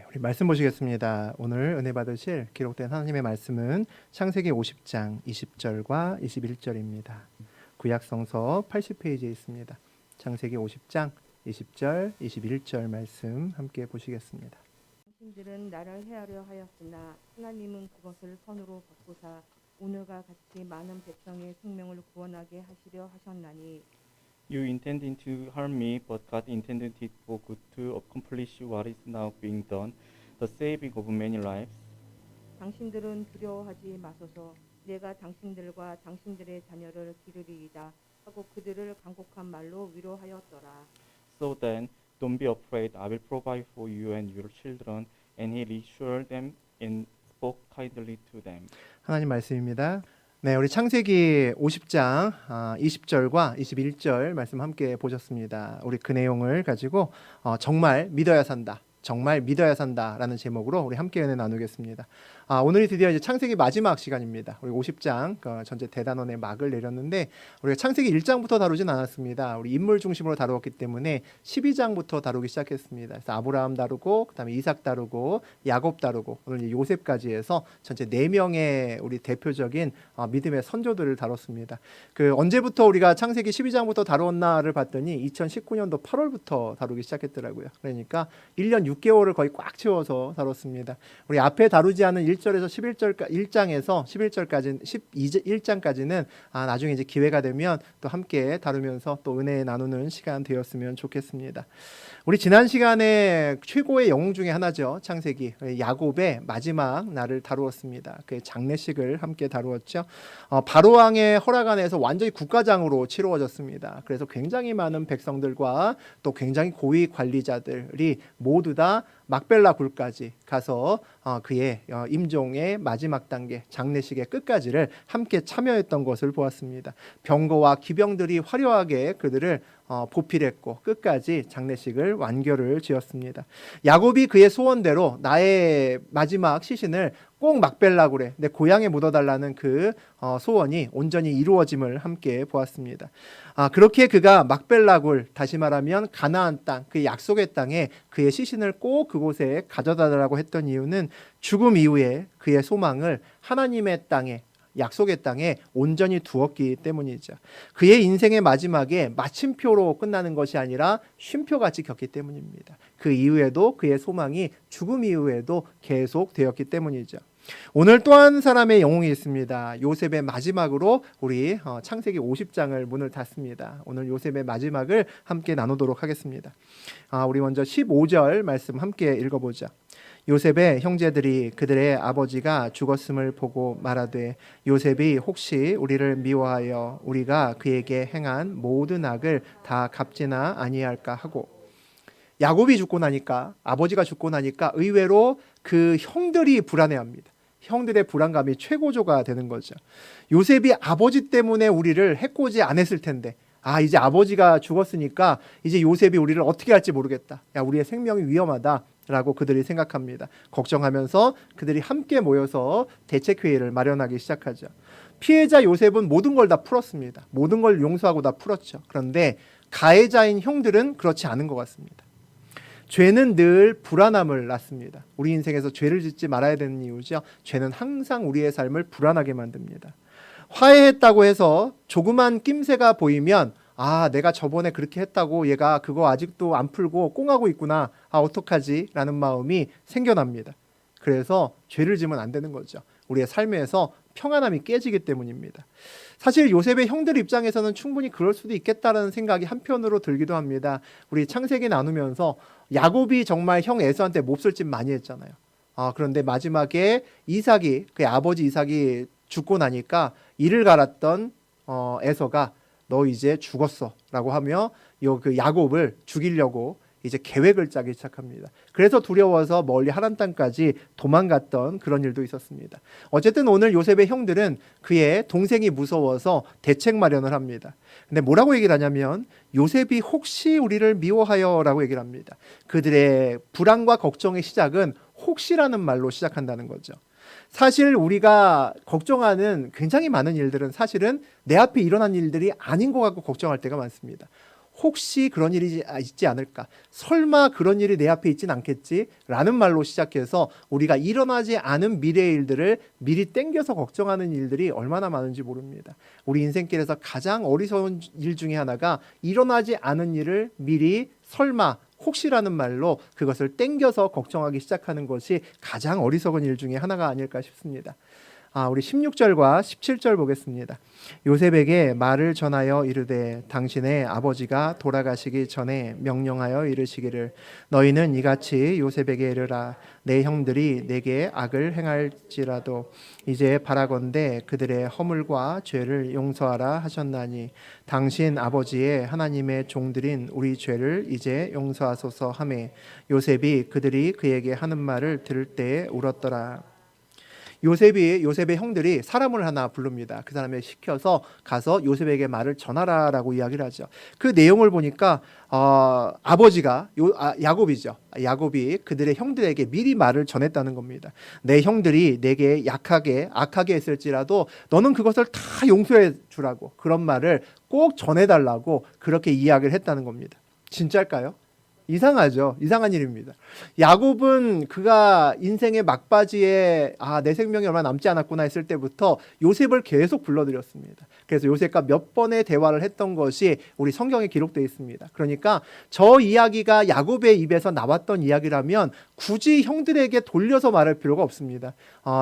우리 말씀 보시겠습니다. 오늘 은혜 받으실 기록된 하나님의 말씀은 창세기 50장 20절과 21절입니다. 구약성서 80페이지에 있습니다. 창세기 50장 20절, 21절 말씀 함께 보시겠습니다. 당신들은 나를 해하려 하였으나 하나님은 그것을 선으로 바꾸사 오늘과 같이 많은 백성의 생명을 구원하게 하시려 하셨나니 You intended to harm me, but God intended it for good to accomplish what is now being done, the saving of many lives. 당신들은 두려워하지 마소서 내가 당신들과 당신들의 자녀를 기르리이다 하고 그들을 간곡한 말로 위로하였더라. So then, don't be afraid. I will provide for you and your children. And he reassured them and spoke kindly to them. 하나님 말씀입니다. 네, 우리 창세기 50장 20절과 21절 말씀 함께 보셨습니다. 우리 그 내용을 가지고 정말 믿어야 산다. 정말 믿어야 산다라는 제목으로 우리 함께 은혜 나누겠습니다. 오늘이 드디어 이제 창세기 마지막 시간입니다. 우리 50장 전체 대단원의 막을 내렸는데 우리가 창세기 1장부터 다루진 않았습니다. 우리 인물 중심으로 다루었기 때문에 12장부터 다루기 시작했습니다. 그래서 아브라함 다루고 그다음에 이삭 다루고 야곱 다루고 오늘 이제 요셉까지 해서 전체 4명의 우리 대표적인 믿음의 선조들을 다뤘습니다. 그 언제부터 우리가 창세기 12장부터 다루었나를 봤더니 2019년도 8월부터 다루기 시작했더라고요. 그러니까 1년 6개월을 거의 꽉 채워서 다뤘습니다. 우리 앞에 다루지 않은 1절에서 11절까지 1장에서 11절까지 1장까지는 나중에 이제 기회가 되면 또 함께 다루면서 또 은혜 나누는 시간 되었으면 좋겠습니다. 우리 지난 시간에 최고의 영웅 중에 하나죠. 창세기 야곱의 마지막 날을 다루었습니다. 그의 장례식을 함께 다루었죠. 바로왕의 허락 안에서 완전히 국가장으로 치루어졌습니다. 그래서 굉장히 많은 백성들과 또 굉장히 고위 관리자들이 모두 다 막벨라 굴까지 가서 그의 임종의 마지막 단계 장례식의 끝까지를 함께 참여했던 것을 보았습니다. 병거와 기병들이 화려하게 그들을 보필했고 끝까지 장례식을 완결을 지었습니다. 야곱이 그의 소원대로 나의 마지막 시신을 꼭 막벨라굴에 내 고향에 묻어달라는 그 소원이 온전히 이루어짐을 함께 보았습니다. 그렇게 그가 막벨라굴 다시 말하면 가나안 땅 그 약속의 땅에 그의 시신을 꼭 그곳에 가져다라고 했던 이유는 죽음 이후에 그의 소망을 하나님의 땅에 약속의 땅에 온전히 두었기 때문이죠. 그의 인생의 마지막에 마침표로 끝나는 것이 아니라 쉼표같이 겪기 때문입니다. 그 이후에도 그의 소망이 죽음 이후에도 계속되었기 때문이죠. 오늘 또 한 사람의 영웅이 있습니다. 요셉의 마지막으로 우리 창세기 50장을 문을 닫습니다. 오늘 요셉의 마지막을 함께 나누도록 하겠습니다. 우리 먼저 15절 말씀 함께 읽어보죠. 요셉의 형제들이 그들의 아버지가 죽었음을 보고 말하되 요셉이 혹시 우리를 미워하여 우리가 그에게 행한 모든 악을 다 갚지나 아니할까 하고 야곱이 죽고 나니까 아버지가 죽고 나니까 의외로 그 형들이 불안해합니다. 형들의 불안감이 최고조가 되는 거죠. 요셉이 아버지 때문에 우리를 해코지 안 했을 텐데 이제 아버지가 죽었으니까 이제 요셉이 우리를 어떻게 할지 모르겠다. 우리의 생명이 위험하다. 라고 그들이 생각합니다. 걱정하면서 그들이 함께 모여서 대책회의를 마련하기 시작하죠. 피해자 요셉은 모든 걸 다 풀었습니다. 모든 걸 용서하고 다 풀었죠. 그런데 가해자인 형들은 그렇지 않은 것 같습니다. 죄는 늘 불안함을 낳습니다. 우리 인생에서 죄를 짓지 말아야 되는 이유죠. 죄는 항상 우리의 삶을 불안하게 만듭니다. 화해했다고 해서 조그만 낌새가 보이면 내가 저번에 그렇게 했다고 얘가 그거 아직도 안 풀고 꽁하고 있구나. 어떡하지? 라는 마음이 생겨납니다. 그래서 죄를 지면 안 되는 거죠. 우리의 삶에서 평안함이 깨지기 때문입니다. 사실 요셉의 형들 입장에서는 충분히 그럴 수도 있겠다라는 생각이 한편으로 들기도 합니다. 우리 창세기 나누면서 야곱이 정말 형 에서한테 몹쓸 짓 많이 했잖아요. 그런데 마지막에 이삭이 그의 아버지 이삭이 죽고 나니까 이를 갈았던 에서가 너 이제 죽었어 라고 하며 그 야곱을 죽이려고 이제 계획을 짜기 시작합니다. 그래서 두려워서 멀리 하란 땅까지 도망갔던 그런 일도 있었습니다. 어쨌든 오늘 요셉의 형들은 그의 동생이 무서워서 대책 마련을 합니다. 근데 뭐라고 얘기를 하냐면 요셉이 혹시 우리를 미워하여 라고 얘기를 합니다. 그들의 불안과 걱정의 시작은 혹시라는 말로 시작한다는 거죠. 사실 우리가 걱정하는 굉장히 많은 일들은 사실은 내 앞에 일어난 일들이 아닌 것 같고 걱정할 때가 많습니다. 혹시 그런 일이 있지 않을까? 설마 그런 일이 내 앞에 있진 않겠지? 라는 말로 시작해서 우리가 일어나지 않은 미래의 일들을 미리 땡겨서 걱정하는 일들이 얼마나 많은지 모릅니다. 우리 인생길에서 가장 어리석은 일 중에 하나가 일어나지 않은 일을 미리 설마 혹시라는 말로 그것을 땡겨서 걱정하기 시작하는 것이 가장 어리석은 일 중에 하나가 아닐까 싶습니다. 우리 16절과 17절 보겠습니다. 요셉에게 말을 전하여 이르되 당신의 아버지가 돌아가시기 전에 명령하여 이르시기를 너희는 이같이 요셉에게 이르라 내 형들이 내게 악을 행할지라도 이제 바라건대 그들의 허물과 죄를 용서하라 하셨나니 당신 아버지의 하나님의 종들인 우리 죄를 이제 용서하소서 하매 요셉이 그들이 그에게 하는 말을 들을 때에 울었더라. 요셉의 형들이 사람을 하나 부릅니다. 그 사람을 시켜서 가서 요셉에게 말을 전하라라고 이야기를 하죠. 그 내용을 보니까 아버지가 야곱이죠. 야곱이 그들의 형들에게 미리 말을 전했다는 겁니다. 내 형들이 내게 악하게 했을지라도 너는 그것을 다 용서해 주라고 그런 말을 꼭 전해달라고 그렇게 이야기를 했다는 겁니다. 진짜일까요? 이상하죠. 이상한 일입니다. 야곱은 그가 인생의 막바지에 내 생명이 얼마 남지 않았구나 했을 때부터 요셉을 계속 불러들였습니다. 그래서 요셉과 몇 번의 대화를 했던 것이 우리 성경에 기록되어 있습니다. 그러니까 저 이야기가 야곱의 입에서 나왔던 이야기라면 굳이 형들에게 돌려서 말할 필요가 없습니다.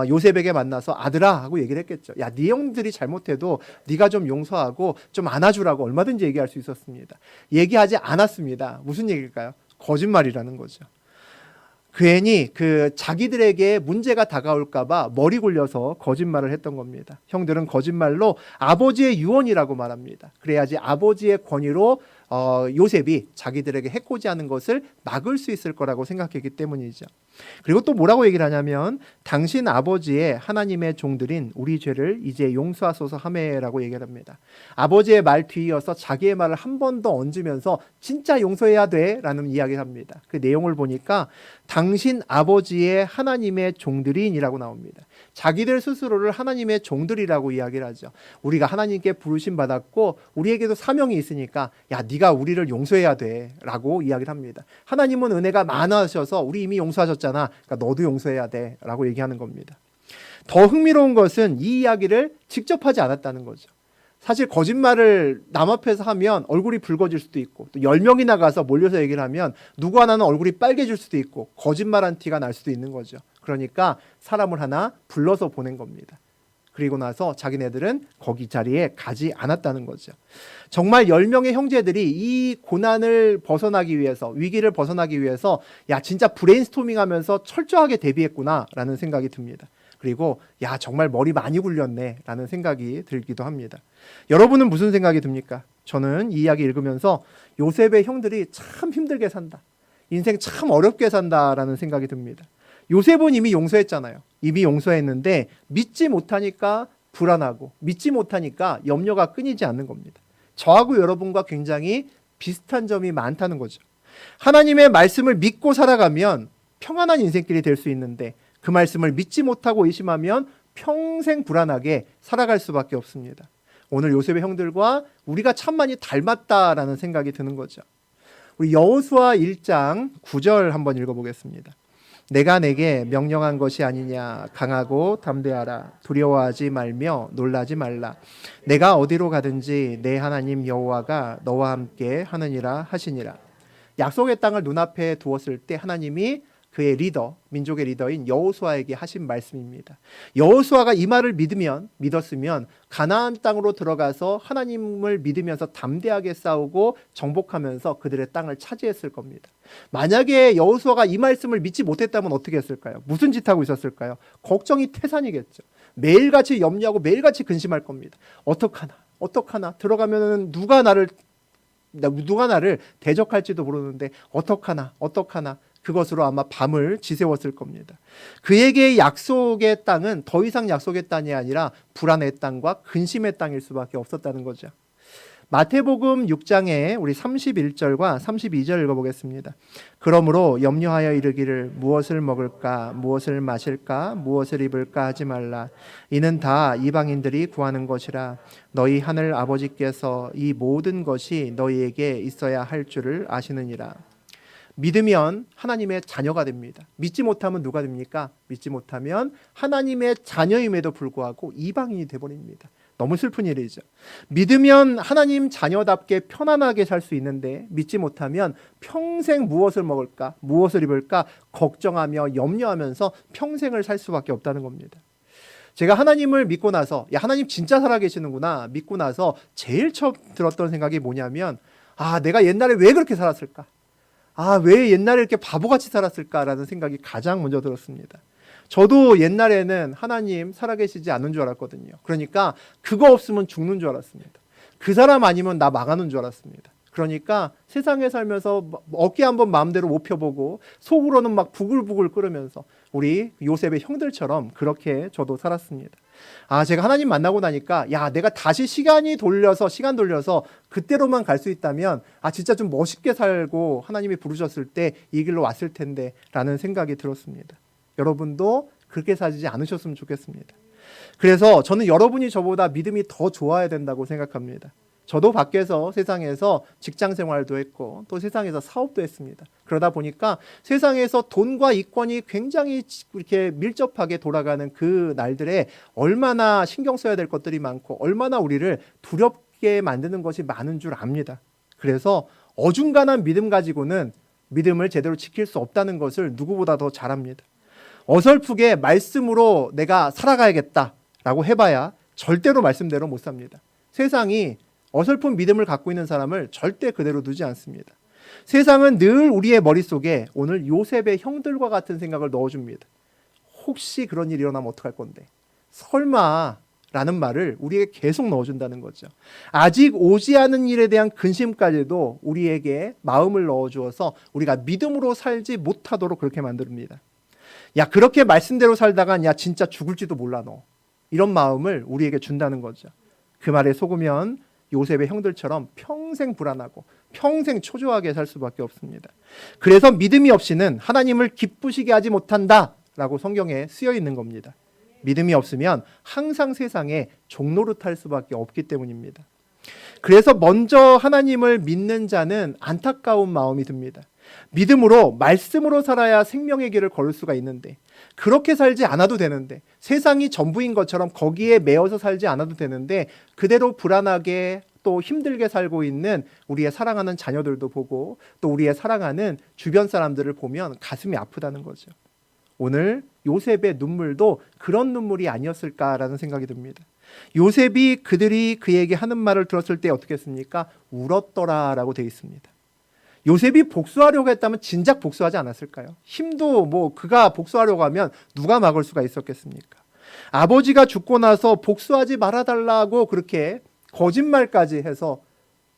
요셉에게 만나서 아들아 하고 얘기를 했겠죠. 야, 네 형들이 잘못해도 네가 좀 용서하고 좀 안아주라고 얼마든지 얘기할 수 있었습니다. 얘기하지 않았습니다. 무슨 얘기일까요? 거짓말이라는 거죠. 괜히 자기들에게 문제가 다가올까봐 머리 굴려서 거짓말을 했던 겁니다. 형들은 거짓말로 아버지의 유언이라고 말합니다. 그래야지 아버지의 권위로 요셉이 자기들에게 해코지 하는 것을 막을 수 있을 거라고 생각했기 때문이죠. 그리고 또 뭐라고 얘기를 하냐면 당신 아버지의 하나님의 종들인 우리 죄를 이제 용서하소서 하매라고 얘기를 합니다. 아버지의 말 뒤이어서 자기의 말을 한 번 더 얹으면서 진짜 용서해야 돼 라는 이야기를 합니다. 그 내용을 보니까 당신 아버지의 하나님의 종들인이라고 나옵니다. 자기들 스스로를 하나님의 종들이라고 이야기를 하죠. 우리가 하나님께 부르심 받았고 우리에게도 사명이 있으니까 야 네가 우리를 용서해야 돼 라고 이야기를 합니다. 하나님은 은혜가 많으셔서 우리 이미 용서하셨잖아. 그러니까 너도 용서해야 돼 라고 얘기하는 겁니다. 더 흥미로운 것은 이 이야기를 직접 하지 않았다는 거죠. 사실 거짓말을 남 앞에서 하면 얼굴이 붉어질 수도 있고 또 10명이나 가서 몰려서 얘기를 하면 누구 하나는 얼굴이 빨개질 수도 있고 거짓말한 티가 날 수도 있는 거죠. 그러니까 사람을 하나 불러서 보낸 겁니다. 그리고 나서 자기네들은 거기 자리에 가지 않았다는 거죠. 정말 10명의 형제들이 이 고난을 벗어나기 위해서 위기를 벗어나기 위해서 야 진짜 브레인스토밍 하면서 철저하게 대비했구나 라는 생각이 듭니다. 그리고 야 정말 머리 많이 굴렸네 라는 생각이 들기도 합니다. 여러분은 무슨 생각이 듭니까? 저는 이 이야기 읽으면서 요셉의 형들이 참 힘들게 산다. 인생 참 어렵게 산다라는 생각이 듭니다. 요셉은 이미 용서했잖아요. 이미 용서했는데 믿지 못하니까 불안하고 믿지 못하니까 염려가 끊이지 않는 겁니다. 저하고 여러분과 굉장히 비슷한 점이 많다는 거죠. 하나님의 말씀을 믿고 살아가면 평안한 인생길이 될 수 있는데 그 말씀을 믿지 못하고 의심하면 평생 불안하게 살아갈 수밖에 없습니다. 오늘 요셉의 형들과 우리가 참 많이 닮았다라는 생각이 드는 거죠. 우리 여호수아 1장 9절 한번 읽어보겠습니다. 내가 내게 명령한 것이 아니냐 강하고 담대하라 두려워하지 말며 놀라지 말라 내가 어디로 가든지 내 하나님 여호와가 너와 함께 하느니라 하시니라. 약속의 땅을 눈앞에 두었을 때 하나님이 그의 리더, 민족의 리더인 여호수아에게 하신 말씀입니다. 여호수아가 이 말을 믿었으면 가나안 땅으로 들어가서 하나님을 믿으면서 담대하게 싸우고 정복하면서 그들의 땅을 차지했을 겁니다. 만약에 여호수아가 이 말씀을 믿지 못했다면 어떻게 했을까요? 무슨 짓 하고 있었을까요? 걱정이 태산이겠죠. 매일같이 염려하고 매일같이 근심할 겁니다. 어떡하나 들어가면 누가 나를 대적할지도 모르는데 어떡하나 그것으로 아마 밤을 지새웠을 겁니다. 그에게 약속의 땅은 더 이상 약속의 땅이 아니라 불안의 땅과 근심의 땅일 수밖에 없었다는 거죠. 마태복음 6장에 우리 31절과 32절 읽어보겠습니다. 그러므로 염려하여 이르기를 무엇을 먹을까 무엇을 마실까 무엇을 입을까 하지 말라. 이는 다 이방인들이 구하는 것이라. 너희 하늘 아버지께서 이 모든 것이 너희에게 있어야 할 줄을 아시느니라. 믿으면 하나님의 자녀가 됩니다. 믿지 못하면 누가 됩니까? 믿지 못하면 하나님의 자녀임에도 불구하고 이방인이 되어버립니다. 너무 슬픈 일이죠. 믿으면 하나님 자녀답게 편안하게 살 수 있는데 믿지 못하면 평생 무엇을 먹을까 무엇을 입을까 걱정하며 염려하면서 평생을 살 수밖에 없다는 겁니다. 제가 하나님을 믿고 나서 하나님 진짜 살아계시는구나 믿고 나서 제일 처음 들었던 생각이 뭐냐면 내가 옛날에 왜 그렇게 살았을까? 왜 옛날에 이렇게 바보같이 살았을까라는 생각이 가장 먼저 들었습니다. 저도 옛날에는 하나님 살아계시지 않는 줄 알았거든요. 그러니까 그거 없으면 죽는 줄 알았습니다. 그 사람 아니면 나 망하는 줄 알았습니다. 그러니까 세상에 살면서 어깨 한번 마음대로 못 펴보고 속으로는 막 부글부글 끓으면서 우리 요셉의 형들처럼 그렇게 저도 살았습니다. 제가 하나님 만나고 나니까 내가 다시 시간 돌려서 그때로만 갈 수 있다면 진짜 좀 멋있게 살고 하나님이 부르셨을 때 이 길로 왔을 텐데 라는 생각이 들었습니다. 여러분도 그렇게 살지 않으셨으면 좋겠습니다. 그래서 저는 여러분이 저보다 믿음이 더 좋아야 된다고 생각합니다. 저도 밖에서 세상에서 직장 생활도 했고 또 세상에서 사업도 했습니다. 그러다 보니까 세상에서 돈과 이권이 굉장히 이렇게 밀접하게 돌아가는 그 날들에 얼마나 신경 써야 될 것들이 많고 얼마나 우리를 두렵게 만드는 것이 많은 줄 압니다. 그래서 어중간한 믿음 가지고는 믿음을 제대로 지킬 수 없다는 것을 누구보다 더 잘 압니다. 어설프게 말씀으로 내가 살아가야겠다라고 해봐야 절대로 말씀대로 못 삽니다. 세상이 어설픈 믿음을 갖고 있는 사람을 절대 그대로 두지 않습니다. 세상은 늘 우리의 머릿속에 오늘 요셉의 형들과 같은 생각을 넣어줍니다. 혹시 그런 일이 일어나면 어떡할 건데? 설마 라는 말을 우리에게 계속 넣어준다는 거죠. 아직 오지 않은 일에 대한 근심까지도 우리에게 마음을 넣어주어서 우리가 믿음으로 살지 못하도록 그렇게 만듭니다. 그렇게 말씀대로 살다간 진짜 죽을지도 몰라 너. 이런 마음을 우리에게 준다는 거죠. 그 말에 속으면 요셉의 형들처럼 평생 불안하고 평생 초조하게 살 수밖에 없습니다. 그래서 믿음이 없이는 하나님을 기쁘시게 하지 못한다라고 성경에 쓰여 있는 겁니다. 믿음이 없으면 항상 세상에 종노릇할 수밖에 없기 때문입니다. 그래서 먼저 하나님을 믿는 자는 안타까운 마음이 듭니다. 믿음으로 말씀으로 살아야 생명의 길을 걸을 수가 있는데 그렇게 살지 않아도 되는데 세상이 전부인 것처럼 거기에 매여서 살지 않아도 되는데 그대로 불안하게 또 힘들게 살고 있는 우리의 사랑하는 자녀들도 보고 또 우리의 사랑하는 주변 사람들을 보면 가슴이 아프다는 거죠. 오늘 요셉의 눈물도 그런 눈물이 아니었을까라는 생각이 듭니다. 요셉이 그들이 그에게 하는 말을 들었을 때 어떻게 했습니까? 울었더라라고 되어 있습니다. 요셉이 복수하려고 했다면 진작 복수하지 않았을까요? 힘도 그가 복수하려고 하면 누가 막을 수가 있었겠습니까? 아버지가 죽고 나서 복수하지 말아달라고 그렇게 거짓말까지 해서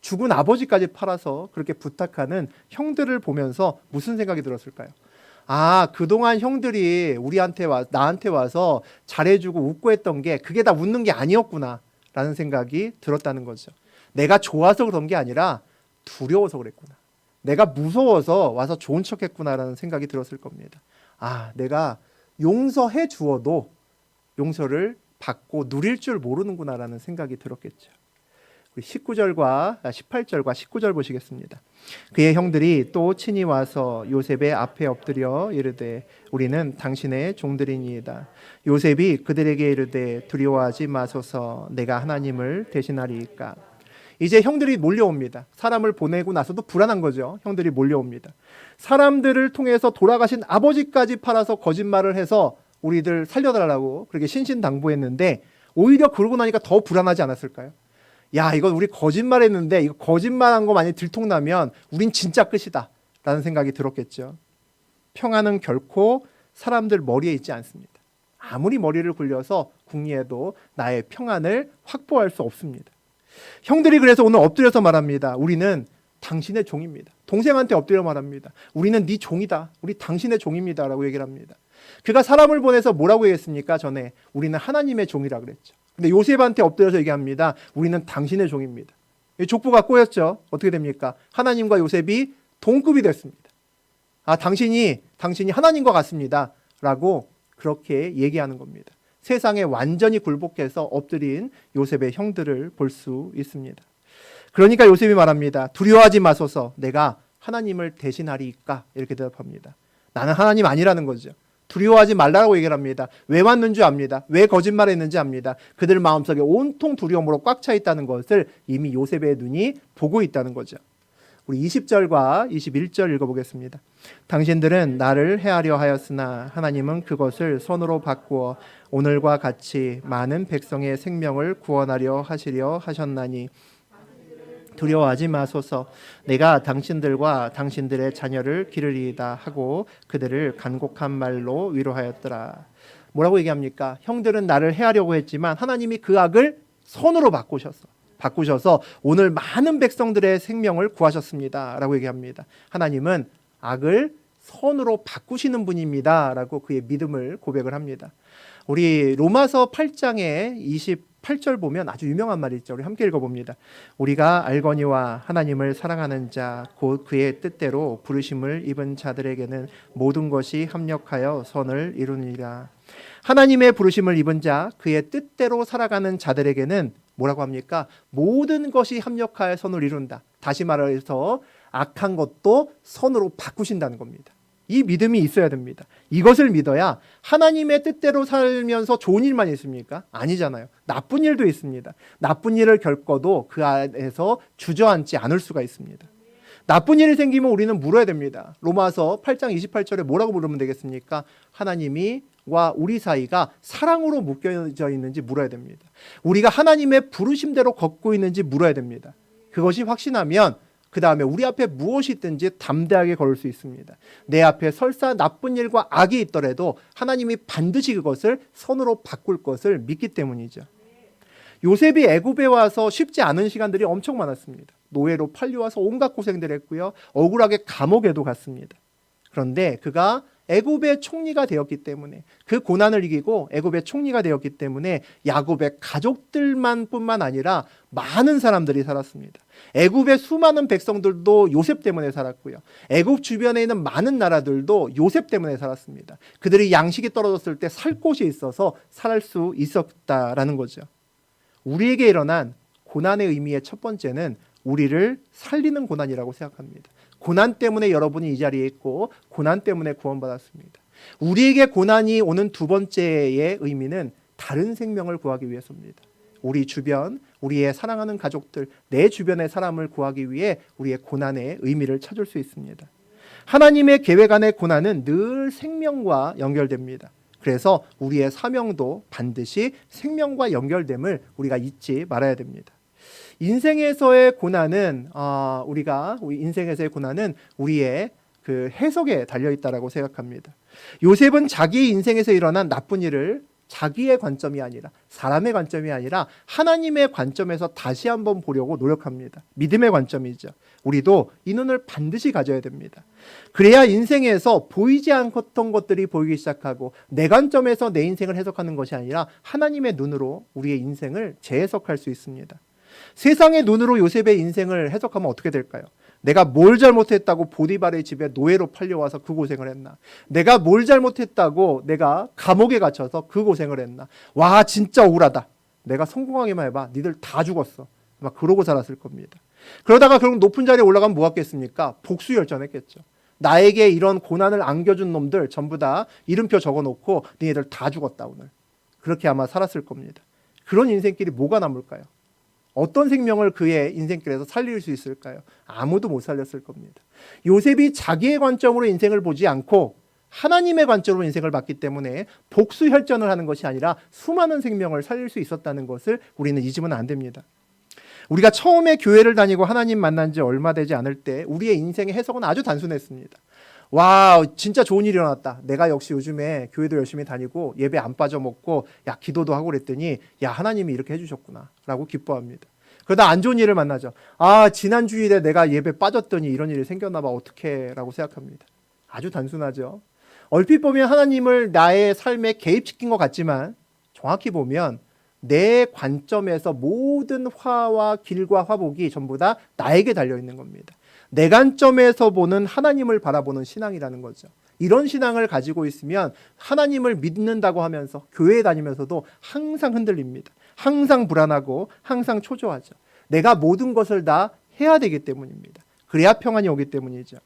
죽은 아버지까지 팔아서 그렇게 부탁하는 형들을 보면서 무슨 생각이 들었을까요? 그동안 형들이 나한테 와서 잘해주고 웃고 했던 게 그게 다 웃는 게 아니었구나 라는 생각이 들었다는 거죠. 내가 좋아서 그런 게 아니라 두려워서 그랬구나. 내가 무서워서 와서 좋은 척 했구나라는 생각이 들었을 겁니다. 내가 용서해 주어도 용서를 받고 누릴 줄 모르는구나라는 생각이 들었겠죠. 19절과 18절과 19절 보시겠습니다. 그의 형들이 또 친히 와서 요셉의 앞에 엎드려 이르되 우리는 당신의 종들이니이다. 요셉이 그들에게 이르되 두려워하지 마소서 내가 하나님을 대신하리이까. 이제 형들이 몰려옵니다. 사람을 보내고 나서도 불안한 거죠. 형들이 몰려옵니다. 사람들을 통해서 돌아가신 아버지까지 팔아서 거짓말을 해서 우리들 살려달라고 그렇게 신신당부했는데 오히려 그러고 나니까 더 불안하지 않았을까요? 이건 우리 거짓말했는데 이거 거짓말한 거 만약에 들통나면 우린 진짜 끝이다 라는 생각이 들었겠죠. 평안은 결코 사람들 머리에 있지 않습니다. 아무리 머리를 굴려서 궁리해도 나의 평안을 확보할 수 없습니다. 형들이 그래서 오늘 엎드려서 말합니다. 우리는 당신의 종입니다. 동생한테 엎드려 말합니다. 우리는 네 종이다. 우리 당신의 종입니다 라고 얘기를 합니다. 그가 사람을 보내서 뭐라고 얘기했습니까? 전에 우리는 하나님의 종이라 그랬죠. 근데 요셉한테 엎드려서 얘기합니다. 우리는 당신의 종입니다. 이 족보가 꼬였죠. 어떻게 됩니까? 하나님과 요셉이 동급이 됐습니다. 당신이 하나님과 같습니다. 라고 그렇게 얘기하는 겁니다. 세상에 완전히 굴복해서 엎드린 요셉의 형들을 볼 수 있습니다. 그러니까 요셉이 말합니다. 두려워하지 마소서, 내가 하나님을 대신하리이까? 이렇게 대답합니다. 나는 하나님 아니라는 거죠. 두려워하지 말라고 얘기를 합니다. 왜 왔는 줄 압니다. 왜 거짓말했는지 압니다. 그들 마음속에 온통 두려움으로 꽉 차 있다는 것을 이미 요셉의 눈이 보고 있다는 거죠. 우리 20절과 21절 읽어보겠습니다. 당신들은 나를 해하려 하였으나 하나님은 그것을 손으로 바꾸어 오늘과 같이 많은 백성의 생명을 구원하려 하셨나니 두려워하지 마소서, 내가 당신들과 당신들의 자녀를 기르리이다 하고 그들을 간곡한 말로 위로하였더라. 뭐라고 얘기합니까? 형들은 나를 해하려고 했지만 하나님이 그 악을 선으로 바꾸셔서 오늘 많은 백성들의 생명을 구하셨습니다 라고 얘기합니다. 하나님은 악을 선으로 바꾸시는 분입니다 라고 그의 믿음을 고백을 합니다. 우리 로마서 8장에 28절 보면 아주 유명한 말이 있죠. 우리 함께 읽어봅니다. 우리가 알거니와 하나님을 사랑하는 자 곧 그의 뜻대로 부르심을 입은 자들에게는 모든 것이 합력하여 선을 이루니라. 하나님의 부르심을 입은 자, 그의 뜻대로 살아가는 자들에게는 뭐라고 합니까? 모든 것이 합력하여 선을 이룬다. 다시 말해서 악한 것도 선으로 바꾸신다는 겁니다. 이 믿음이 있어야 됩니다. 이것을 믿어야 하나님의 뜻대로 살면서 좋은 일만 있습니까? 아니잖아요. 나쁜 일도 있습니다. 나쁜 일을 겪어도 그 안에서 주저앉지 않을 수가 있습니다. 나쁜 일이 생기면 우리는 물어야 됩니다. 로마서 8장 28절에 뭐라고 물으면 되겠습니까? 하나님과 우리 사이가 사랑으로 묶여져 있는지 물어야 됩니다. 우리가 하나님의 부르심대로 걷고 있는지 물어야 됩니다. 그것이 확신하면 그 다음에 우리 앞에 무엇이 있든지 담대하게 걸을 수 있습니다. 내 앞에 설사 나쁜 일과 악이 있더라도 하나님이 반드시 그것을 선으로 바꿀 것을 믿기 때문이죠. 요셉이 애굽에 와서 쉽지 않은 시간들이 엄청 많았습니다. 노예로 팔려와서 온갖 고생들을 했고요. 억울하게 감옥에도 갔습니다. 그런데 그가 애굽의 총리가 되었기 때문에, 그 고난을 이기고 애굽의 총리가 되었기 때문에 야곱의 가족들만 뿐만 아니라 많은 사람들이 살았습니다. 애굽의 수많은 백성들도 요셉 때문에 살았고요. 애굽 주변에 있는 많은 나라들도 요셉 때문에 살았습니다. 그들이 양식이 떨어졌을 때 살 곳이 있어서 살 수 있었다라는 거죠. 우리에게 일어난 고난의 의미의 첫 번째는 우리를 살리는 고난이라고 생각합니다. 고난 때문에 여러분이 이 자리에 있고 고난 때문에 구원받았습니다. 우리에게 고난이 오는 두 번째의 의미는 다른 생명을 구하기 위해서입니다. 우리 주변, 우리의 사랑하는 가족들, 내 주변의 사람을 구하기 위해 우리의 고난의 의미를 찾을 수 있습니다. 하나님의 계획 안의 고난은 늘 생명과 연결됩니다. 그래서 우리의 사명도 반드시 생명과 연결됨을 우리가 잊지 말아야 됩니다. 인생에서의 고난은 우리 인생에서의 고난은 우리의 그 해석에 달려 있다라고 생각합니다. 요셉은 자기의 인생에서 일어난 나쁜 일을 자기의 관점이 아니라, 사람의 관점이 아니라 하나님의 관점에서 다시 한번 보려고 노력합니다. 믿음의 관점이죠. 우리도 이 눈을 반드시 가져야 됩니다. 그래야 인생에서 보이지 않았던 것들이 보이기 시작하고 내 관점에서 내 인생을 해석하는 것이 아니라 하나님의 눈으로 우리의 인생을 재해석할 수 있습니다. 세상의 눈으로 요셉의 인생을 해석하면 어떻게 될까요? 내가 뭘 잘못했다고 보디발의 집에 노예로 팔려와서 그 고생을 했나? 내가 뭘 잘못했다고 내가 감옥에 갇혀서 그 고생을 했나? 와, 진짜 억울하다. 내가 성공하기만 해봐. 니들 다 죽었어. 막 그러고 살았을 겁니다. 그러다가 그럼 높은 자리에 올라가면 뭐 했겠습니까? 복수열전했겠죠. 나에게 이런 고난을 안겨준 놈들 전부 다 이름표 적어놓고 니네들 다 죽었다 오늘. 그렇게 아마 살았을 겁니다. 그런 인생길이 뭐가 남을까요? 어떤 생명을 그의 인생길에서 살릴 수 있을까요? 아무도 못 살렸을 겁니다. 요셉이 자기의 관점으로 인생을 보지 않고 하나님의 관점으로 인생을 봤기 때문에 복수혈전을 하는 것이 아니라 수많은 생명을 살릴 수 있었다는 것을 우리는 잊으면 안 됩니다. 우리가 처음에 교회를 다니고 하나님 만난 지 얼마 되지 않을 때 우리의 인생의 해석은 아주 단순했습니다. 와, 진짜 좋은 일이 일어났다. 내가 역시 요즘에 교회도 열심히 다니고 예배 안 빠져먹고 기도도 하고 그랬더니 하나님이 이렇게 해주셨구나 라고 기뻐합니다. 그러다 안 좋은 일을 만나죠. 지난 주일에 내가 예배 빠졌더니 이런 일이 생겼나 봐. 어떡해 라고 생각합니다. 아주 단순하죠. 얼핏 보면 하나님을 나의 삶에 개입시킨 것 같지만 정확히 보면 내 관점에서 모든 화와 길과 화복이 전부 다 나에게 달려있는 겁니다. 내 관점에서 보는 하나님을 바라보는 신앙이라는 거죠. 이런 신앙을 가지고 있으면 하나님을 믿는다고 하면서 교회에 다니면서도 항상 흔들립니다. 항상 불안하고 항상 초조하죠. 내가 모든 것을 다 해야 되기 때문입니다. 그래야 평안이 오기 때문이죠.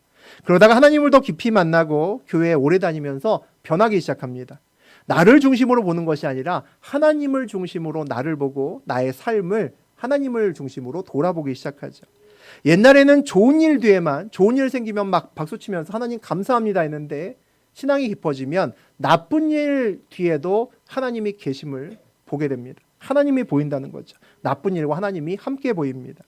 그러다가 하나님을 더 깊이 만나고 교회에 오래 다니면서 변하기 시작합니다. 나를 중심으로 보는 것이 아니라 하나님을 중심으로 나를 보고 나의 삶을 하나님을 중심으로 돌아보기 시작하죠. 옛날에는 좋은 일 뒤에만, 좋은 일 생기면 막 박수치면서 하나님 감사합니다 했는데, 신앙이 깊어지면 나쁜 일 뒤에도 하나님이 계심을 보게 됩니다. 하나님이 보인다는 거죠. 나쁜 일과 하나님이 함께 보입니다.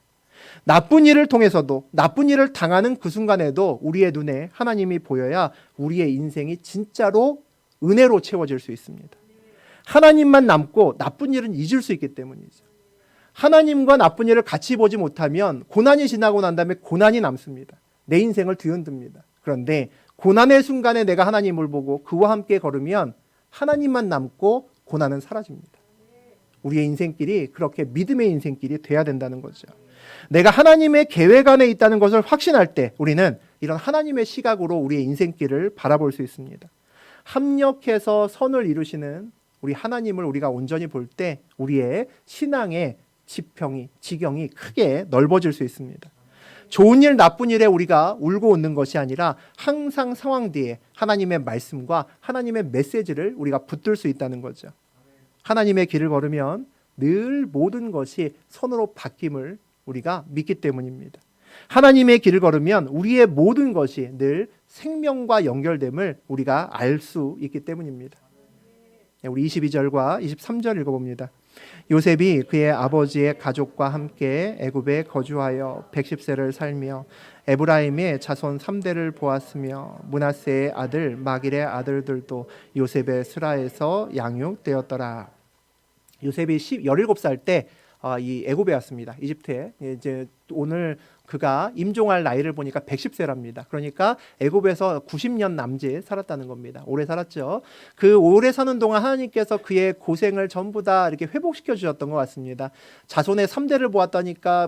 나쁜 일을 통해서도, 나쁜 일을 당하는 그 순간에도 우리의 눈에 하나님이 보여야 우리의 인생이 진짜로 은혜로 채워질 수 있습니다. 하나님만 남고 나쁜 일은 잊을 수 있기 때문이죠. 하나님과 나쁜 일을 같이 보지 못하면 고난이 지나고 난 다음에 고난이 남습니다. 내 인생을 뒤흔듭니다. 그런데 고난의 순간에 내가 하나님을 보고 그와 함께 걸으면 하나님만 남고 고난은 사라집니다. 우리의 인생길이 그렇게 믿음의 인생길이 돼야 된다는 거죠. 내가 하나님의 계획 안에 있다는 것을 확신할 때 우리는 이런 하나님의 시각으로 우리의 인생길을 바라볼 수 있습니다. 합력해서 선을 이루시는 우리 하나님을 우리가 온전히 볼 때 우리의 신앙의 지경이 크게 넓어질 수 있습니다. 좋은 일, 나쁜 일에 우리가 울고 웃는 것이 아니라 항상 상황 뒤에 하나님의 말씀과 하나님의 메시지를 우리가 붙들 수 있다는 거죠. 하나님의 길을 걸으면 늘 모든 것이 선으로 바뀜을 우리가 믿기 때문입니다. 하나님의 길을 걸으면 우리의 모든 것이 늘 생명과 연결됨을 우리가 알 수 있기 때문입니다. 우리 22절과 23절 읽어봅니다. 요셉이 그의 아버지의 가족과 함께 애굽에 거주하여 110세를 살며 에브라임의 자손 3대를 보았으며 므낫세의 아들 마길의 아들들도 요셉의 스라에서 양육되었더라. 요셉이 17살 때 이 애굽에 왔습니다. 이집트에. 이제 오늘 그가 임종할 나이를 보니까 110세랍니다. 그러니까 애굽에서 90년 남짓 살았다는 겁니다. 오래 살았죠. 그 오래 사는 동안 하나님께서 그의 고생을 전부 다 이렇게 회복시켜 주셨던 것 같습니다. 자손의 3대를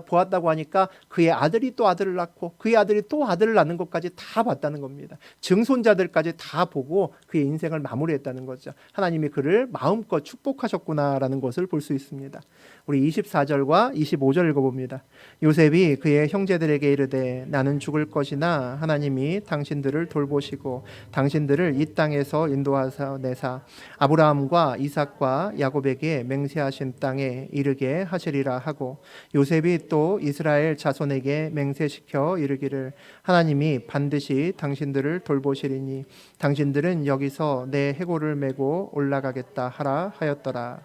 보았다고 하니까 그의 아들이 또 아들을 낳고 그의 아들이 또 아들을 낳는 것까지 다 봤다는 겁니다. 증손자들까지 다 보고 그의 인생을 마무리했다는 거죠. 하나님이 그를 마음껏 축복하셨구나라는 것을 볼 수 있습니다. 우리 24절과 25절 읽어봅니다. 요셉이 그의 형제들에게 이르되 나는 죽을 것이나 하나님이 당신들을 돌보시고 당신들을 이 땅에서 인도하사 내사 아브라함과 이삭과 야곱에게 맹세하신 땅에 이르게 하시리라 하고 요셉이 또 이스라엘 자손에게 맹세시켜 이르기를 하나님이 반드시 당신들을 돌보시리니 당신들은 여기서 내 해골을 메고 올라가겠다 하라 하였더라.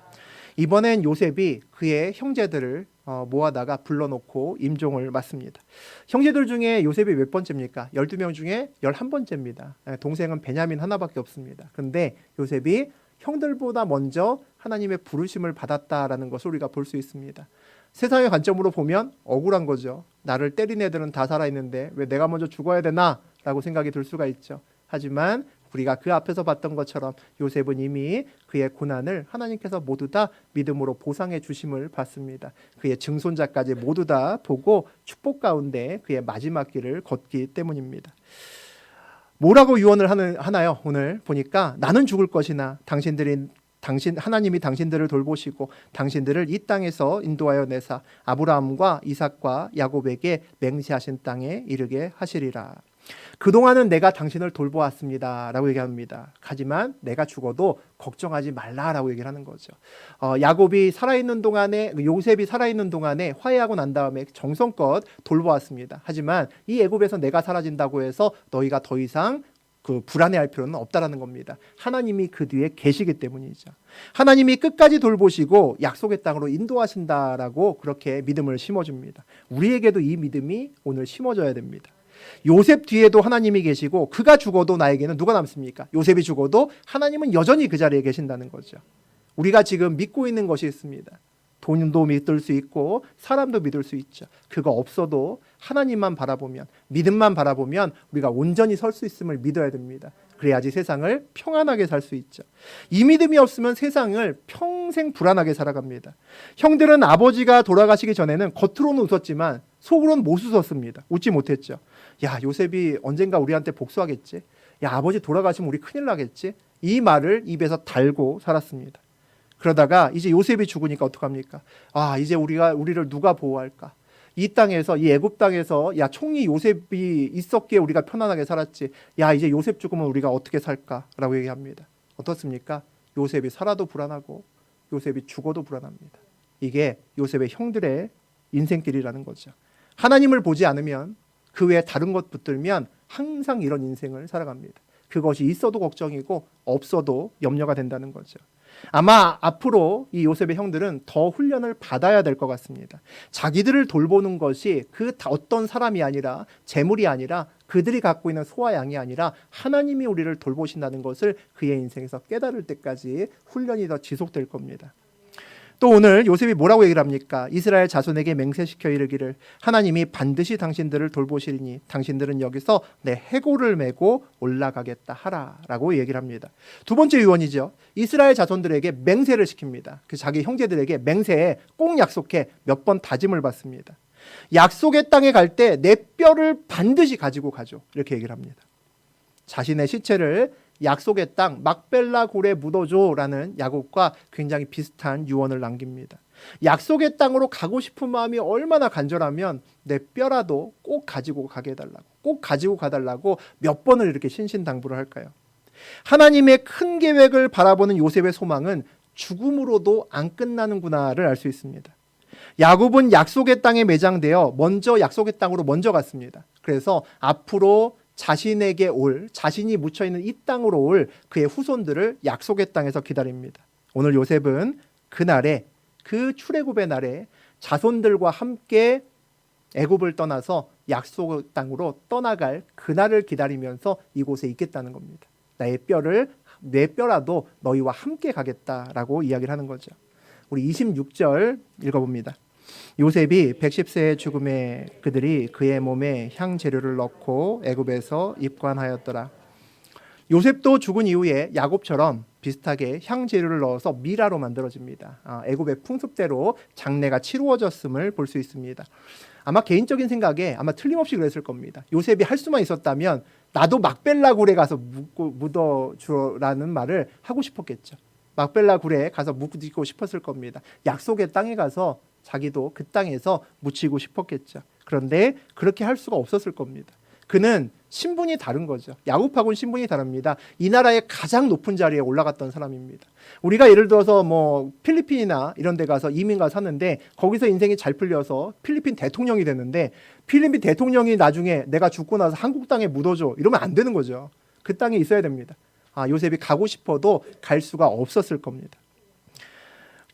이번엔 요셉이 그의 형제들을 모아다가 불러놓고 임종을 맞습니다. 형제들 중에 요셉이 몇 번째입니까? 12명 중에 11번째입니다. 동생은 베냐민 하나밖에 없습니다. 그런데 요셉이 형들보다 먼저 하나님의 부르심을 받았다라는 것을 우리가 볼 수 있습니다. 세상의 관점으로 보면 억울한 거죠. 나를 때린 애들은 다 살아있는데 왜 내가 먼저 죽어야 되나? 라고 생각이 들 수가 있죠. 하지만 우리가 그 앞에서 봤던 것처럼 요셉은 이미 그의 고난을 하나님께서 모두 다 믿음으로 보상해 주심을 받습니다. 그의 증손자까지 모두 다 보고 축복 가운데 그의 마지막 길을 걷기 때문입니다. 뭐라고 유언을 하나요? 오늘 보니까 나는 죽을 것이나 하나님이 당신들을 돌보시고 당신들을 이 땅에서 인도하여 내사 아브라함과 이삭과 야곱에게 맹세하신 땅에 이르게 하시리라. 그동안은 내가 당신을 돌보았습니다 라고 얘기합니다. 하지만 내가 죽어도 걱정하지 말라라고 얘기를 하는 거죠. 야곱이 살아있는 동안에 요셉이 살아있는 동안에 화해하고 난 다음에 정성껏 돌보았습니다. 하지만 이 애굽에서 내가 사라진다고 해서 너희가 더 이상 불안해할 필요는 없다라는 겁니다. 하나님이 그 뒤에 계시기 때문이죠. 하나님이 끝까지 돌보시고 약속의 땅으로 인도하신다라고 그렇게 믿음을 심어줍니다. 우리에게도 이 믿음이 오늘 심어져야 됩니다. 요셉 뒤에도 하나님이 계시고 그가 죽어도 나에게는 누가 남습니까? 요셉이 죽어도 하나님은 여전히 그 자리에 계신다는 거죠. 우리가 지금 믿고 있는 것이 있습니다. 돈도 믿을 수 있고 사람도 믿을 수 있죠. 그거 없어도 하나님만 바라보면 믿음만 바라보면 우리가 온전히 설 수 있음을 믿어야 됩니다. 그래야지 세상을 평안하게 살 수 있죠. 이 믿음이 없으면 세상을 평생 불안하게 살아갑니다. 형들은 아버지가 돌아가시기 전에는 겉으로는 웃었지만 속으로는 못 웃었습니다. 웃지 못했죠. 야, 요셉이 언젠가 우리한테 복수하겠지. 야, 아버지 돌아가시면 우리 큰일 나겠지. 이 말을 입에서 달고 살았습니다. 그러다가 이제 요셉이 죽으니까 어떡합니까? 아, 이제 우리를 누가 보호할까? 이 땅에서, 이 애굽 땅에서 야, 총리 요셉이 있었기에 우리가 편안하게 살았지. 야, 이제 요셉 죽으면 우리가 어떻게 살까라고 얘기합니다. 어떻습니까? 요셉이 살아도 불안하고 요셉이 죽어도 불안합니다. 이게 요셉의 형들의 인생길이라는 거죠. 하나님을 보지 않으면 그 외에 다른 것 붙들면 항상 이런 인생을 살아갑니다. 그것이 있어도 걱정이고 없어도 염려가 된다는 거죠. 아마 앞으로 이 요셉의 형들은 더 훈련을 받아야 될 것 같습니다. 자기들을 돌보는 것이 그 어떤 사람이 아니라 재물이 아니라 그들이 갖고 있는 소와 양이 아니라 하나님이 우리를 돌보신다는 것을 그의 인생에서 깨달을 때까지 훈련이 더 지속될 겁니다. 또 오늘 요셉이 뭐라고 얘기를 합니까? 이스라엘 자손에게 맹세시켜 이르기를 하나님이 반드시 당신들을 돌보시리니 당신들은 여기서 내 해골을 메고 올라가겠다 하라라고 얘기를 합니다. 두 번째 유언이죠. 이스라엘 자손들에게 맹세를 시킵니다. 그 자기 형제들에게 맹세에 꼭 약속해 몇 번 다짐을 받습니다. 약속의 땅에 갈 때 내 뼈를 반드시 가지고 가죠. 이렇게 얘기를 합니다. 자신의 시체를 약속의 땅 막벨라 굴에 묻어줘라는 야곱과 굉장히 비슷한 유언을 남깁니다. 약속의 땅으로 가고 싶은 마음이 얼마나 간절하면 내 뼈라도 꼭 가지고 가게 해달라고, 꼭 가지고 가달라고 몇 번을 이렇게 신신당부를 할까요? 하나님의 큰 계획을 바라보는 요셉의 소망은 죽음으로도 안 끝나는구나를 알 수 있습니다. 야곱은 약속의 땅에 매장되어 먼저 약속의 땅으로 먼저 갔습니다. 그래서 앞으로 자신에게 올, 자신이 묻혀있는 이 땅으로 올 그의 후손들을 약속의 땅에서 기다립니다. 오늘 요셉은 그날에, 그 출애굽의 날에 자손들과 함께 애굽을 떠나서 약속의 땅으로 떠나갈 그날을 기다리면서 이곳에 있겠다는 겁니다. 내 뼈라도 너희와 함께 가겠다라고 이야기를 하는 거죠. 우리 26절 읽어봅니다. 요셉이 110세의 죽음에 그들이 그의 몸에 향재료를 넣고 애굽에서 입관하였더라. 요셉도 죽은 이후에 야곱처럼 비슷하게 향재료를 넣어서 미라로 만들어집니다. 애굽의 풍습대로 장례가 치루어졌음을 볼 수 있습니다. 아마 개인적인 생각에 아마 틀림없이 그랬을 겁니다. 요셉이 할 수만 있었다면 나도 막벨라 굴에 가서 묻어주라는 말을 하고 싶었겠죠. 막벨라 굴에 가서 묻고 싶었을 겁니다. 약속의 땅에 가서 자기도 그 땅에서 묻히고 싶었겠죠. 그런데 그렇게 할 수가 없었을 겁니다. 그는 신분이 다른 거죠. 야곱하고는 신분이 다릅니다. 이 나라의 가장 높은 자리에 올라갔던 사람입니다. 우리가 예를 들어서 뭐 필리핀이나 이런 데 가서 이민 가서 사는데 거기서 인생이 잘 풀려서 필리핀 대통령이 됐는데 필리핀 대통령이 나중에 내가 죽고 나서 한국 땅에 묻어줘 이러면 안 되는 거죠. 그 땅에 있어야 됩니다. 요셉이 가고 싶어도 갈 수가 없었을 겁니다.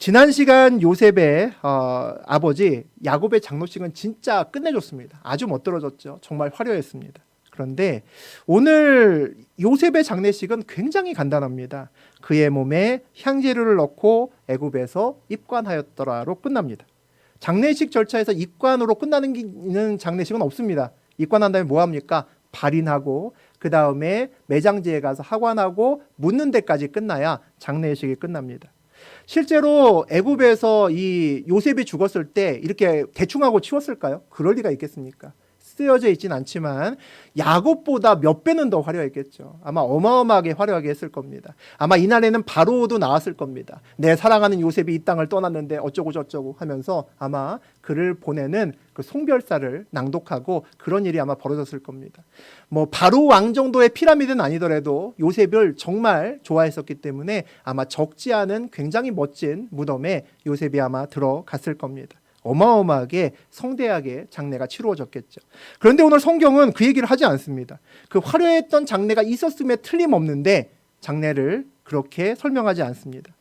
지난 시간 요셉의 아버지 야곱의 장로식은 진짜 끝내줬습니다. 아주 멋들어졌죠. 정말 화려했습니다. 그런데 오늘 요셉의 장례식은 굉장히 간단합니다. 그의 몸에 향재료를 넣고 애굽에서 입관하였더라로 끝납니다. 장례식 절차에서 입관으로 끝나는 장례식은 없습니다. 입관한 다음에 뭐 합니까? 발인하고 그 다음에 매장지에 가서 하관하고 묻는 데까지 끝나야 장례식이 끝납니다. 실제로 애굽에서 이 요셉이 죽었을 때 이렇게 대충하고 치웠을까요? 그럴 리가 있겠습니까? 쓰여져 있진 않지만 야곱보다 몇 배는 더 화려했겠죠. 아마 어마어마하게 화려하게 했을 겁니다. 아마 이날에는 바로도 나왔을 겁니다. 내 사랑하는 요셉이 이 땅을 떠났는데 어쩌고 저쩌고 하면서 아마 그를 보내는 그 송별사를 낭독하고 그런 일이 아마 벌어졌을 겁니다. 뭐 바로 왕 정도의 피라미드는 아니더라도 요셉을 정말 좋아했었기 때문에 아마 적지 않은 굉장히 멋진 무덤에 요셉이 아마 들어갔을 겁니다. 어마어마하게 성대하게 장례가 치루어졌겠죠. 그런데 오늘 성경은 그 얘기를 하지 않습니다. 그 화려했던 장례가 있었음에 틀림없는데 장례를 그렇게 설명하지 않습니다.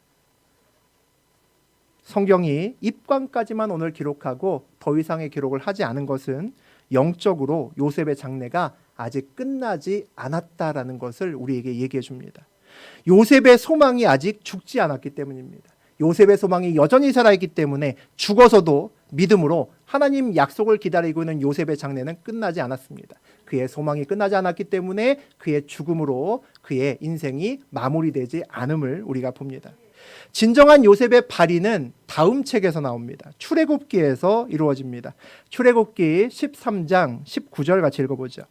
성경이 입관까지만 오늘 기록하고 더 이상의 기록을 하지 않은 것은 영적으로 요셉의 장례가 아직 끝나지 않았다라는 것을 우리에게 얘기해 줍니다. 요셉의 소망이 아직 죽지 않았기 때문입니다. 요셉의 소망이 여전히 살아있기 때문에 죽어서도 믿음으로 하나님 약속을 기다리고 있는 요셉의 장래는 끝나지 않았습니다. 그의 소망이 끝나지 않았기 때문에 그의 죽음으로 그의 인생이 마무리되지 않음을 우리가 봅니다. 진정한 요셉의 발인은 다음 책에서 나옵니다. 출애굽기에서 이루어집니다. 출애굽기 13장 19절 같이 읽어보죠.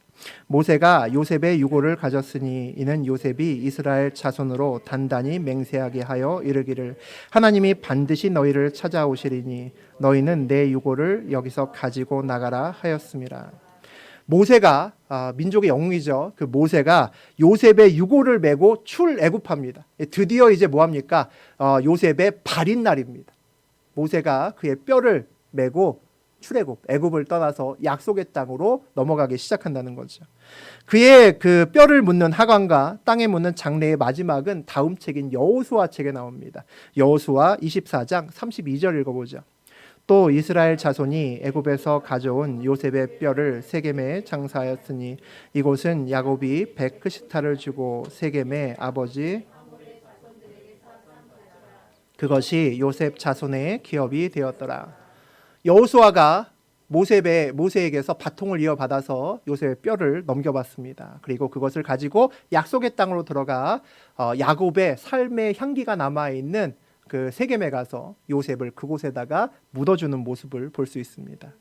모세가 요셉의 유고를 가졌으니 이는 요셉이 이스라엘 자손으로 단단히 맹세하게 하여 이르기를 하나님이 반드시 너희를 찾아오시리니 너희는 내 유고를 여기서 가지고 나가라 하였음이라. 모세가 민족의 영웅이죠. 그 모세가 요셉의 유고를 메고 출애굽합니다. 드디어 이제 뭐합니까? 요셉의 발인 날입니다. 모세가 그의 뼈를 메고 출애굽, 애굽을 떠나서 약속의 땅으로 넘어가기 시작한다는 거죠. 그의 그 뼈를 묻는 하관과 땅에 묻는 장래의 마지막은 다음 책인 여호수아 책에 나옵니다. 여호수아 24장 32절 읽어보죠. 또 이스라엘 자손이 애굽에서 가져온 요셉의 뼈를 세겜에 장사하였으니 이곳은 야곱이 베크시타를 주고 세겜의 아버지 그것이 요셉 자손의 기업이 되었더라. 여호수아가 모세에게서 바통을 이어받아서 요셉의 뼈를 넘겨받습니다. 그리고 그것을 가지고 약속의 땅으로 들어가 야곱의 삶의 향기가 남아있는 그 세겜에 가서 요셉을 그곳에다가 묻어주는 모습을 볼 수 있습니다.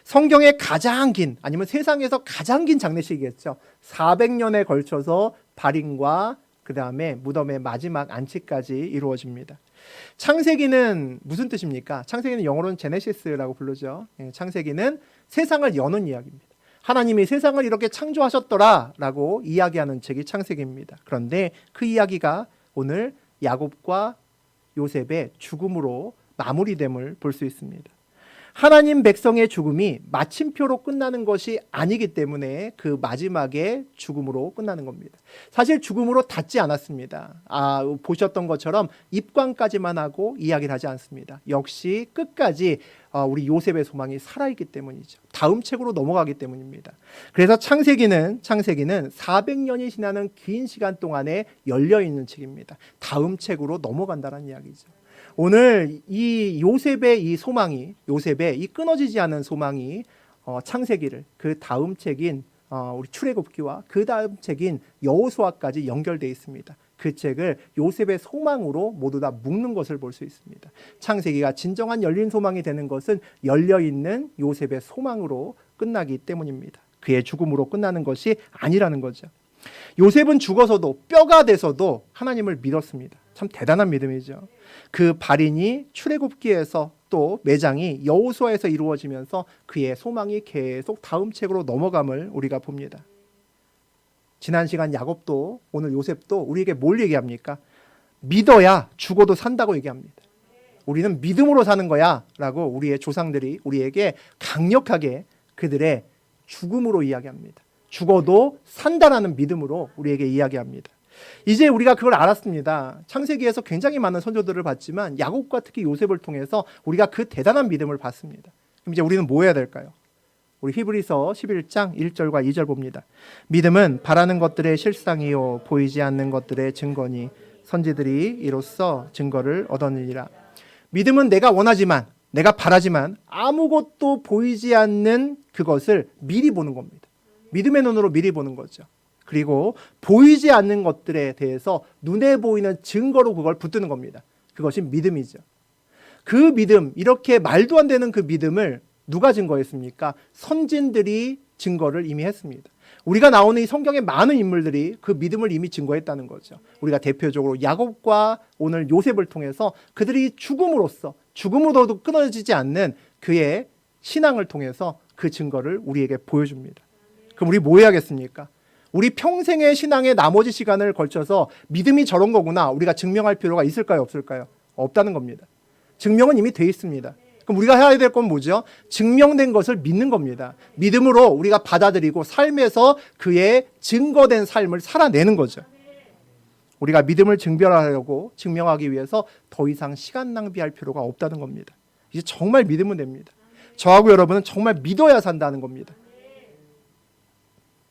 성경의 가장 긴 아니면 세상에서 가장 긴 장례식이겠죠. 400년에 걸쳐서 발인과 그 다음에 무덤의 마지막 안치까지 이루어집니다. 창세기는 무슨 뜻입니까? 창세기는 영어로는 제네시스라고 부르죠. 창세기는 세상을 여는 이야기입니다. 하나님이 세상을 이렇게 창조하셨더라 라고 이야기하는 책이 창세기입니다. 그런데 그 이야기가 오늘 야곱과 요셉의 죽음으로 마무리됨을 볼 수 있습니다. 하나님 백성의 죽음이 마침표로 끝나는 것이 아니기 때문에 그 마지막에 죽음으로 끝나는 겁니다. 사실 죽음으로 닿지 않았습니다. 보셨던 것처럼 입관까지만 하고 이야기를 하지 않습니다. 역시 끝까지 우리 요셉의 소망이 살아있기 때문이죠. 다음 책으로 넘어가기 때문입니다. 그래서 창세기는 400년이 지나는 긴 시간 동안에 열려있는 책입니다. 다음 책으로 넘어간다는 이야기죠. 오늘 이 요셉의 이 소망이, 요셉의 이 끊어지지 않은 소망이 창세기를 그 다음 책인 우리 출애굽기와 그 다음 책인 여호수아까지 연결되어 있습니다. 그 책을 요셉의 소망으로 모두 다 묶는 것을 볼 수 있습니다. 창세기가 진정한 열린 소망이 되는 것은 열려있는 요셉의 소망으로 끝나기 때문입니다. 그의 죽음으로 끝나는 것이 아니라는 거죠. 요셉은 죽어서도 뼈가 돼서도 하나님을 믿었습니다. 참 대단한 믿음이죠. 그 발인이 출애굽기에서 또 매장이 여호수아에서 이루어지면서 그의 소망이 계속 다음 책으로 넘어감을 우리가 봅니다. 지난 시간 야곱도 오늘 요셉도 우리에게 뭘 얘기합니까? 믿어야 죽어도 산다고 얘기합니다. 우리는 믿음으로 사는 거야 라고 우리의 조상들이 우리에게 강력하게 그들의 죽음으로 이야기합니다. 죽어도 산다라는 믿음으로 우리에게 이야기합니다. 이제 우리가 그걸 알았습니다. 창세기에서 굉장히 많은 선조들을 봤지만 야곱과 특히 요셉을 통해서 우리가 그 대단한 믿음을 봤습니다. 그럼 이제 우리는 뭐 해야 될까요? 우리 히브리서 11장 1절과 2절 봅니다. 믿음은 바라는 것들의 실상이요 보이지 않는 것들의 증거니 선지들이 이로써 증거를 얻었느니라. 믿음은 내가 원하지만 내가 바라지만 아무것도 보이지 않는 그것을 미리 보는 겁니다. 믿음의 눈으로 미리 보는 거죠. 그리고 보이지 않는 것들에 대해서 눈에 보이는 증거로 그걸 붙드는 겁니다. 그것이 믿음이죠. 그 믿음, 이렇게 말도 안 되는 그 믿음을 누가 증거했습니까? 선진들이 증거를 이미 했습니다. 우리가 나오는 이 성경의 많은 인물들이 그 믿음을 이미 증거했다는 거죠. 우리가 대표적으로 야곱과 오늘 요셉을 통해서 그들이 죽음으로도 끊어지지 않는 그의 신앙을 통해서 그 증거를 우리에게 보여줍니다. 그럼 우리 뭐 해야겠습니까? 우리 평생의 신앙의 나머지 시간을 걸쳐서 믿음이 저런 거구나 우리가 증명할 필요가 있을까요? 없을까요? 없다는 겁니다. 증명은 이미 돼 있습니다. 그럼 우리가 해야 될 건 뭐죠? 증명된 것을 믿는 겁니다. 믿음으로 우리가 받아들이고 삶에서 그의 증거된 삶을 살아내는 거죠. 우리가 믿음을 증명하기 위해서 더 이상 시간 낭비할 필요가 없다는 겁니다. 이제 정말 믿으면 됩니다. 저하고 여러분은 정말 믿어야 산다는 겁니다.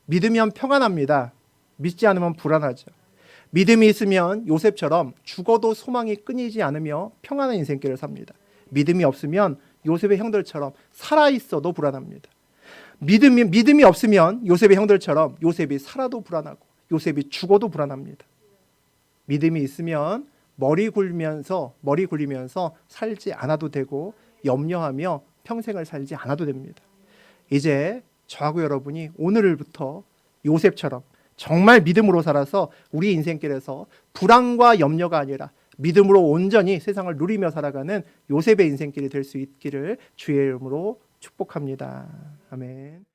믿으면 평안합니다. 믿지 않으면 불안하죠. 믿음이 있으면 요셉처럼 죽어도 소망이 끊이지 않으며 평안한 인생길을 삽니다. 믿음이 없으면 요셉의 형들처럼 살아 있어도 불안합니다. 믿음이 없으면 요셉의 형들처럼 요셉이 살아도 불안하고 요셉이 죽어도 불안합니다. 믿음이 있으면 머리 굴리면서 살지 않아도 되고 염려하며 평생을 살지 않아도 됩니다. 이제 저하고 여러분이 오늘부터 요셉처럼 정말 믿음으로 살아서 우리 인생길에서 불안과 염려가 아니라 믿음으로 온전히 세상을 누리며 살아가는 요셉의 인생길이 될 수 있기를 주의 이름으로 축복합니다. 아멘.